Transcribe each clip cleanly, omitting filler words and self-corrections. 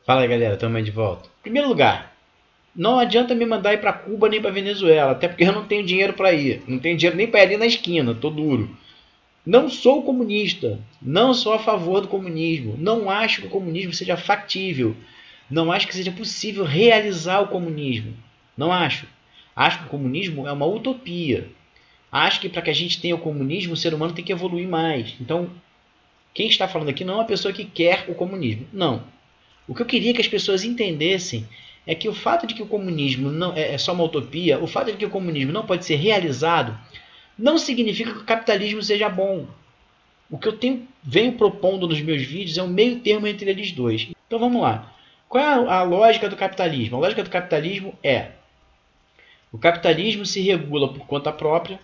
Fala aí, galera, estamos aí de volta. Em primeiro lugar, não adianta me mandar ir para Cuba nem para Venezuela, até porque eu não tenho dinheiro para ir. Não tenho dinheiro nem para ir ali na esquina, tô duro. Não sou comunista, não sou a favor do comunismo, não acho que o comunismo seja factível, não acho que seja possível realizar o comunismo. Não acho. Acho que o comunismo é uma utopia. Acho que para que a gente tenha o comunismo, o ser humano tem que evoluir mais. Então, quem está falando aqui não é uma pessoa que quer o comunismo. Não. O que eu queria que as pessoas entendessem é que o fato de que o comunismo não é só uma utopia, o fato de que o comunismo não pode ser realizado, não significa que o capitalismo seja bom. O que eu venho propondo nos meus vídeos é um meio termo entre eles dois. Então vamos lá. Qual é a lógica do capitalismo? A lógica do capitalismo é: o capitalismo se regula por conta própria,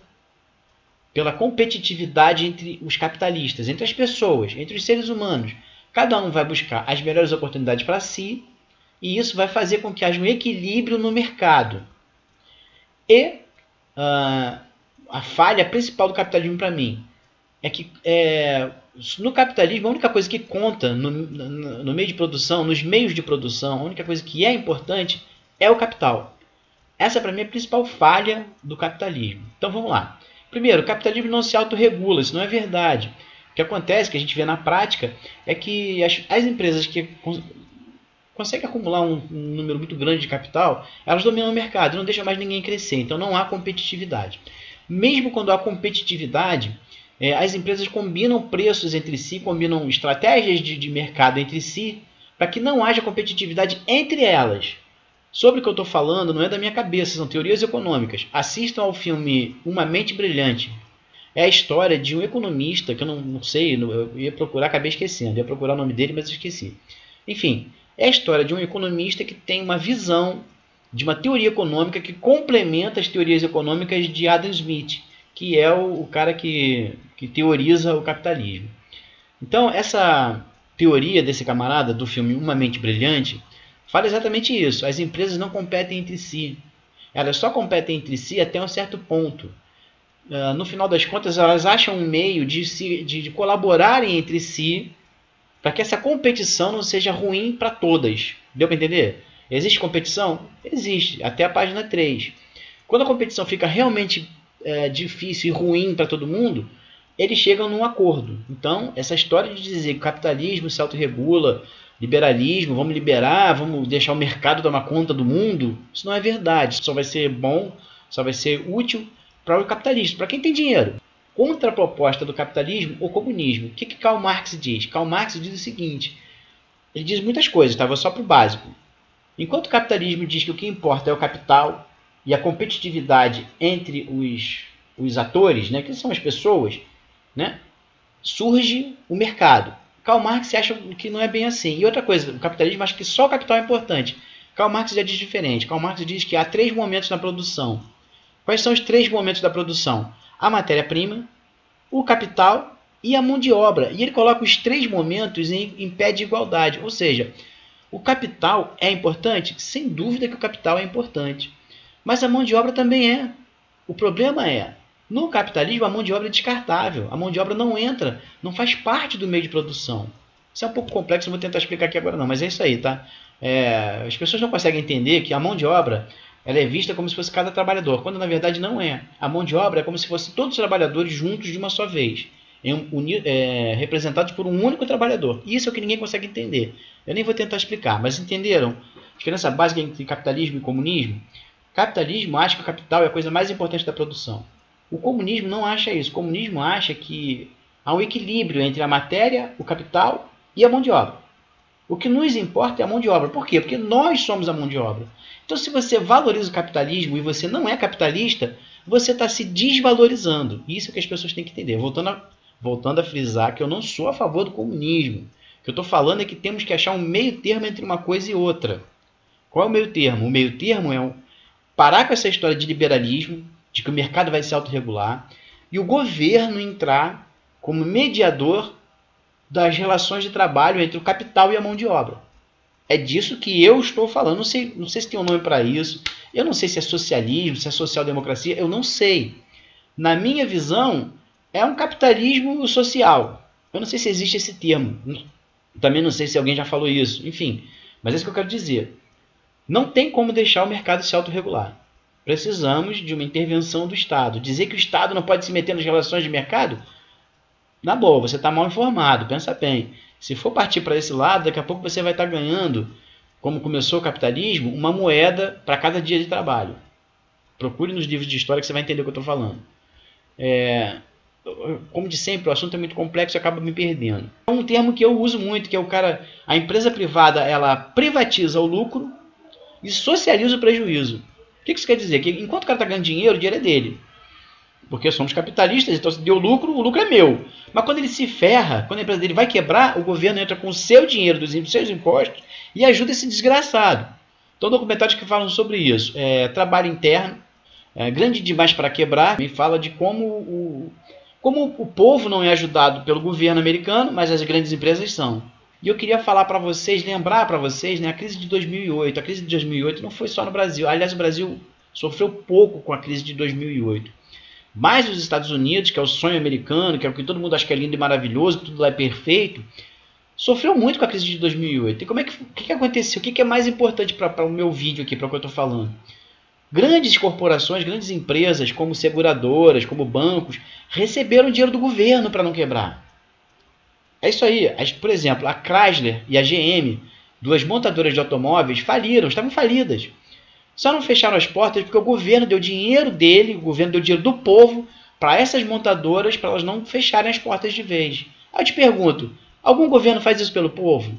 pela competitividade entre os capitalistas, entre as pessoas, entre os seres humanos. Cada um vai buscar as melhores oportunidades para si, e isso vai fazer com que haja um equilíbrio no mercado. E a falha principal do capitalismo para mim é que no capitalismo a única coisa que conta no meio de produção, nos meios de produção, a única coisa que é importante é o capital. Essa para mim é a principal falha do capitalismo. Então vamos lá. Primeiro, o capitalismo não se autorregula, isso não é verdade. O que acontece, que a gente vê na prática, é que as empresas que conseguem acumular um número muito grande de capital, elas dominam o mercado e não deixam mais ninguém crescer. Então não há competitividade. Mesmo quando há competitividade, as empresas combinam preços entre si, combinam estratégias de mercado entre si, para que não haja competitividade entre elas. Sobre o que eu estou falando não é da minha cabeça, são teorias econômicas. Assistam ao filme Uma Mente Brilhante. É a história de um economista, que eu não sei, eu ia procurar, acabei esquecendo. Eu ia procurar o nome dele, mas eu esqueci. Enfim, é a história de um economista que tem uma visão de uma teoria econômica que complementa as teorias econômicas de Adam Smith, que é o cara que teoriza o capitalismo. Então, essa teoria desse camarada do filme Uma Mente Brilhante fala exatamente isso. As empresas não competem entre si. Elas só competem entre si até um certo ponto. No final das contas, elas acham um meio de colaborarem entre si para que essa competição não seja ruim para todas. Deu para entender? Existe competição? Existe, até a página 3. Quando a competição fica realmente difícil e ruim para todo mundo, eles chegam num acordo. Então, essa história de dizer que o capitalismo se autorregula, liberalismo, vamos liberar, vamos deixar o mercado tomar conta do mundo, isso não é verdade. Só vai ser bom, só vai ser útil para o capitalismo, para quem tem dinheiro. Contra a proposta do capitalismo, o comunismo. O que Karl Marx diz? Karl Marx diz o seguinte, ele diz muitas coisas, tá? Vou só para o básico. Enquanto o capitalismo diz que o que importa é o capital e a competitividade entre os atores, né, que são as pessoas, né, surge o mercado. Karl Marx acha que não é bem assim. E outra coisa, o capitalismo acha que só o capital é importante. Karl Marx já diz diferente. Karl Marx diz que há 3 momentos na produção. Quais são os 3 momentos da produção? A matéria-prima, o capital e a mão de obra. E ele coloca os 3 momentos em pé de igualdade. Ou seja, o capital é importante? Sem dúvida que o capital é importante. Mas a mão de obra também é. O problema é, no capitalismo a mão de obra é descartável. A mão de obra não entra, não faz parte do meio de produção. Isso é um pouco complexo, não vou tentar explicar aqui agora não, mas é isso aí, tá? As pessoas não conseguem entender que a mão de obra ela é vista como se fosse cada trabalhador, quando na verdade não é. A mão de obra é como se fossem todos os trabalhadores juntos de uma só vez, representados por um único trabalhador. Isso é o que ninguém consegue entender. Eu nem vou tentar explicar, mas entenderam? A diferença básica entre capitalismo e comunismo? O capitalismo acha que o capital é a coisa mais importante da produção. O comunismo não acha isso. O comunismo acha que há um equilíbrio entre a matéria, o capital e a mão de obra. O que nos importa é a mão de obra. Por quê? Porque nós somos a mão de obra. Então, se você valoriza o capitalismo e você não é capitalista, você está se desvalorizando. Isso é que as pessoas têm que entender. Voltando a frisar que eu não sou a favor do comunismo. O que eu estou falando é que temos que achar um meio termo entre uma coisa e outra. Qual é o meio termo? O meio termo é parar com essa história de liberalismo, de que o mercado vai se autorregular, e o governo entrar como mediador das relações de trabalho entre o capital e a mão de obra. É disso que eu estou falando. Não sei se tem um nome para isso. Eu não sei se é socialismo, se é social-democracia. Eu não sei. Na minha visão, é um capitalismo social. Eu não sei se existe esse termo. Também não sei se alguém já falou isso. Enfim, Mas é isso que eu quero dizer. Não tem como deixar o mercado se autorregular. Precisamos de uma intervenção do Estado. Dizer que o Estado não pode se meter nas relações de mercado? Na boa, você está mal informado, pensa bem. Se for partir para esse lado, daqui a pouco você vai estar ganhando, como começou o capitalismo, uma moeda para cada dia de trabalho. Procure nos livros de história que você vai entender o que eu estou falando. Como de sempre, o assunto é muito complexo e acaba me perdendo. É um termo que eu uso muito, que é a empresa privada, ela privatiza o lucro e socializa o prejuízo. O que isso quer dizer? Que enquanto o cara está ganhando dinheiro, o dinheiro é dele. Porque somos capitalistas, então se deu lucro, o lucro é meu. Mas quando ele se ferra, quando a empresa dele vai quebrar, o governo entra com o seu dinheiro, dos seus impostos, e ajuda esse desgraçado. Então documentários que falam sobre isso. Trabalho interno, grande demais para quebrar, me fala de como o povo não é ajudado pelo governo americano, mas as grandes empresas são. E eu queria falar para vocês, lembrar para vocês, né, a crise de 2008. A crise de 2008 não foi só no Brasil. Aliás, o Brasil sofreu pouco com a crise de 2008. Mas os Estados Unidos, que é o sonho americano, que é o que todo mundo acha que é lindo e maravilhoso, que tudo lá é perfeito, sofreu muito com a crise de 2008. E o que aconteceu? O que é mais importante para o meu vídeo aqui, para o que eu estou falando? Grandes corporações, grandes empresas, como seguradoras, como bancos, receberam dinheiro do governo para não quebrar. É isso aí. Por exemplo, a Chrysler e a GM, duas montadoras de automóveis, faliram, estavam falidas. Só não fecharam as portas porque o governo deu dinheiro dele, o governo deu dinheiro do povo para essas montadoras, para elas não fecharem as portas de vez. Aí eu te pergunto, algum governo faz isso pelo povo?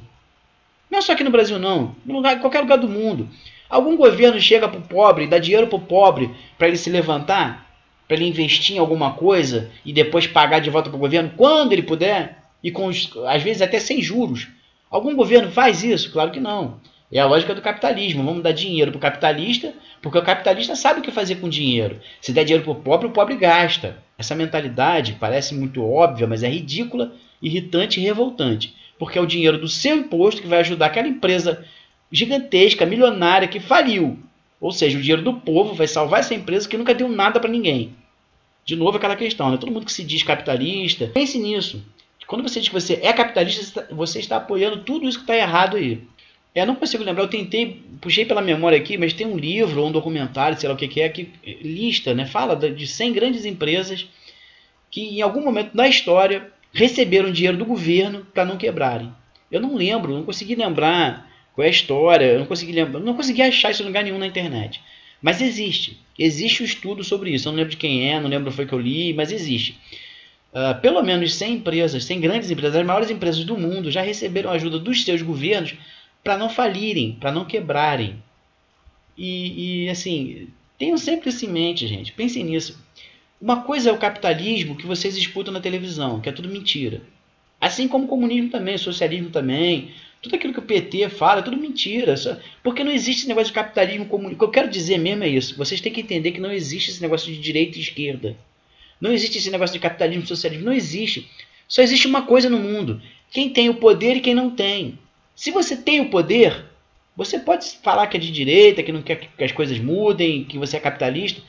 Não só aqui no Brasil não, em qualquer lugar do mundo. Algum governo chega para o pobre, dá dinheiro para o pobre para ele se levantar, para ele investir em alguma coisa e depois pagar de volta para o governo quando ele puder, e às vezes até sem juros. Algum governo faz isso? Claro que não. É a lógica do capitalismo. Vamos dar dinheiro para o capitalista, porque o capitalista sabe o que fazer com dinheiro. Se der dinheiro para o pobre gasta. Essa mentalidade parece muito óbvia, mas é ridícula, irritante e revoltante. Porque é o dinheiro do seu imposto que vai ajudar aquela empresa gigantesca, milionária, que faliu. Ou seja, o dinheiro do povo vai salvar essa empresa que nunca deu nada para ninguém. De novo aquela questão, né? Todo mundo que se diz capitalista, pense nisso. Quando você diz que você é capitalista, você está apoiando tudo isso que está errado aí. Eu não consigo lembrar, eu tentei, puxei pela memória aqui, mas tem um livro ou um documentário, sei lá o que é, que lista, né? Fala de 100 grandes empresas que em algum momento da história receberam dinheiro do governo para não quebrarem. Eu não lembro, não consegui lembrar qual é a história, eu não consegui achar isso em lugar nenhum na internet. Mas existe um estudo sobre isso, eu não lembro de quem é, não lembro foi que eu li, mas existe. Pelo menos 100 empresas, 100 grandes empresas, as maiores empresas do mundo já receberam ajuda dos seus governos para não falirem, para não quebrarem. E assim, tenham sempre isso em mente, gente. Pensem nisso. Uma coisa é o capitalismo que vocês escutam na televisão, que é tudo mentira. Assim como o comunismo também, o socialismo também. Tudo aquilo que o PT fala é tudo mentira. Porque não existe esse negócio de capitalismo comunista. O que eu quero dizer mesmo é isso. Vocês têm que entender que não existe esse negócio de direita e esquerda. Não existe esse negócio de capitalismo e socialismo. Não existe. Só existe uma coisa no mundo. Quem tem o poder e quem não tem. Se você tem o poder, você pode falar que é de direita, que não quer que as coisas mudem, que você é capitalista,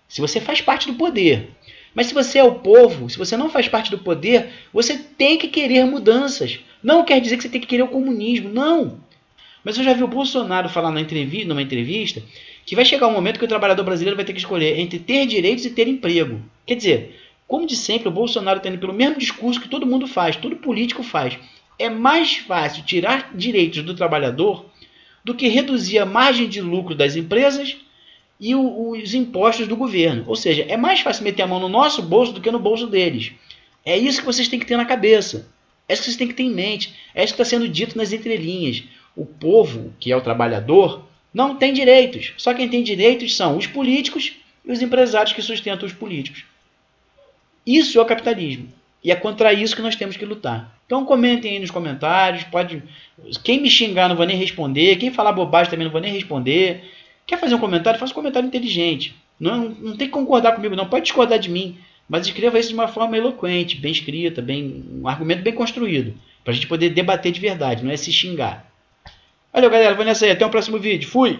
se você faz parte do poder. Mas se você é o povo, se você não faz parte do poder, você tem que querer mudanças. Não quer dizer que você tem que querer o comunismo, não. Mas eu já vi o Bolsonaro falar numa entrevista que vai chegar um momento que o trabalhador brasileiro vai ter que escolher entre ter direitos e ter emprego. Quer dizer, como de sempre, o Bolsonaro está indo pelo mesmo discurso que todo mundo faz, todo político faz. É mais fácil tirar direitos do trabalhador do que reduzir a margem de lucro das empresas e os impostos do governo. Ou seja, é mais fácil meter a mão no nosso bolso do que no bolso deles. É isso que vocês têm que ter na cabeça. É isso que vocês têm que ter em mente. É isso que está sendo dito nas entrelinhas. O povo, que é o trabalhador, não tem direitos. Só quem tem direitos são os políticos e os empresários que sustentam os políticos. Isso é o capitalismo. E é contra isso que nós temos que lutar. Então comentem aí nos comentários. Quem me xingar não vou nem responder. Quem falar bobagem também não vou nem responder. Quer fazer um comentário? Faça um comentário inteligente. Não tem que concordar comigo, não. Pode discordar de mim. Mas escreva isso de uma forma eloquente, bem escrita, um argumento bem construído. Para a gente poder debater de verdade, não é se xingar. Valeu, galera. Vou nessa aí. Até o próximo vídeo. Fui!